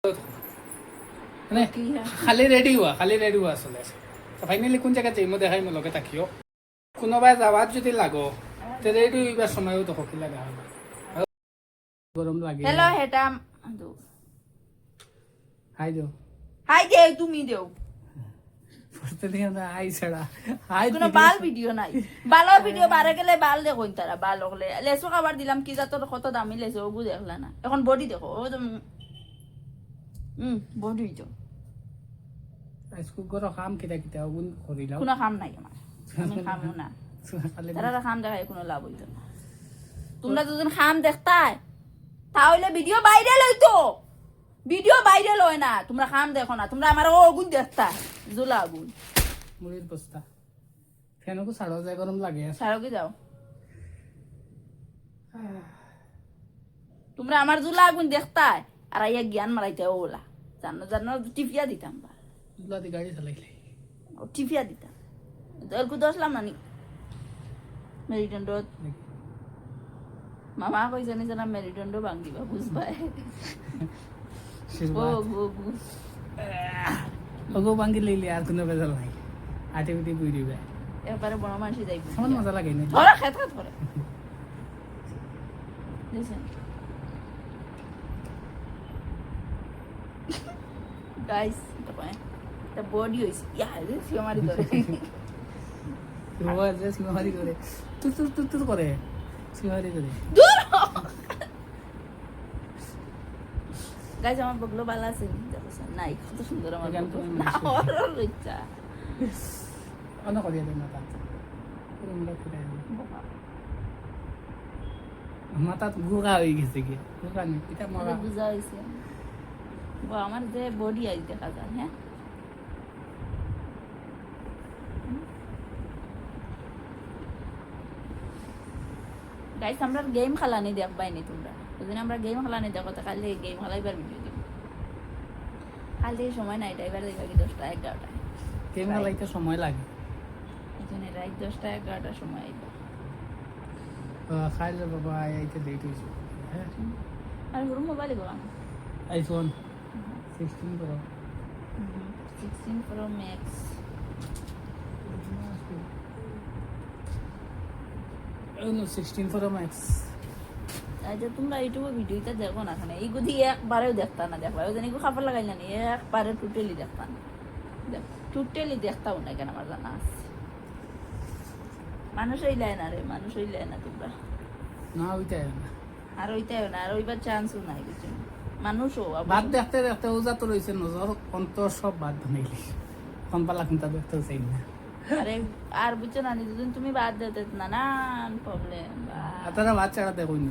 মানে খালি রেডি হওয়া চলে আছে ফাইনালি কোন জায়গায় যাইমো দেখাই মই লগে থাকিও কোনোবাই যাওয়াত যদি লাগো তে রেডি হইবার সময়ও তো কি লাগা হয় গরম লাগে হ্যালো হেটা হাই দিও হাই দে তুমি দেও পড়তে দিয়ে না হাই ছাড়া হাই কোনো বাল ভিডিও নাই বালো ভিডিও বারে গেলে বাল দেখো তারা বাল হলে লেসো খাবার দিলাম কি জাতর কত দামি লেসো ওগু দেখলা না এখন বডি দেখো ও তো বডি তো স্কুল করো কাম কিটা কিটা ওগুন করিলাম কোনো কাম নাই আমার আমি খামো না তারা খাম দেখায় কোনো লাভ হইতো না তোমরা দুজন খাম দেখতাই তাহলে ভিডিও বাইরে লইতো ভিডিও বাইরে লয় না তোমরা খাম দেখো না তোমরা আমার ওগুন দেখতা জুলা আগুন মুড়ির বস্তা ফ্যানকো ছাড়ো যায় গরম লাগে ছাড়ো কি যাও তোমরা আমার জুলা আগুন দেখতাই আর আইয়া জ্ঞান মারাইতে ওলা জানো জানো টিপিয়া দিতাম বা দুলাদি গাড়ি চালাইলে টিপিয়া দিতাম এরকু দশলাম নানি মেরিটন রোড মামা কইছে নি জানা মেরিটন রোড ভাঙিবা বুঝবা ও গো গো ওগো ভাঙ্গি লইলে আর কোনো বেজাল নাই আটে পিটে বুই দিবে এবারে বড় মানুষ যাইব আমার মজা লাগে না ধরা খেত খেত করে দেখছেন গাইস এটা বডি হইছে ইয়া রে সিমারি ধরে রোয়া যে সিমারি করে তুত করে সিমারি করে দূর গাইস আমার বগলো বালা আছে দেখছেন নাই কত সুন্দর আমার বগলো না ওর লজ্জা অন্য করিয়া দেয় মাথা মাথা গুড়া হয়ে গেছে কি গুড়া নেই এটা মরা বুঝা হয়েছে আমার যে বডি আজ দেখা যায় হ্যাঁ গাইস আমরা গেম খেলানি দেখবাইনি তোমরা ওদিন আমরা গেম খেলানি দেখো তো কালি গেম খেলাইবার ভিডিও দিব কালি সময় নাই ড্রাইভার দেখা কি 10টা 11টা গেম খেলাইতে সময় লাগে এখানে রাত 10টা 11টার সময় আইবা খাইলে বাবা আইতে লেট হইছে হ্যাঁ আর পুরো মোবাইল গো iPhone 16 pro 16 pro max no 16 pro max আচ্ছা তোমরা ইউটিউবে ভিডিওটা দেখো না খানে এই গুদি একবারেও দেখতা না দেখবা ওই জন্য খাবার লাগাই না একবারে টোটালি দেখতা না টোটালি দেখতাও না কেন আমার জানা আছে মানুষ হইলাই না রে মানুষ হইলাই না তোমরা না ওইটাই না আর ওইটাই না আর ওইবার চান্সও নাই কিছু মানুষও বাদ দেখতে দেখতে ওজা তো রয়েছে নজর অন্তর সব বাদ বানাইলি কোন পালা কোনটা দেখতে চাই না আরে আর বুঝছো না যদি তুমি বাদ দিতে নানান প্রবলেম তারা বাচ্চারা দেখুন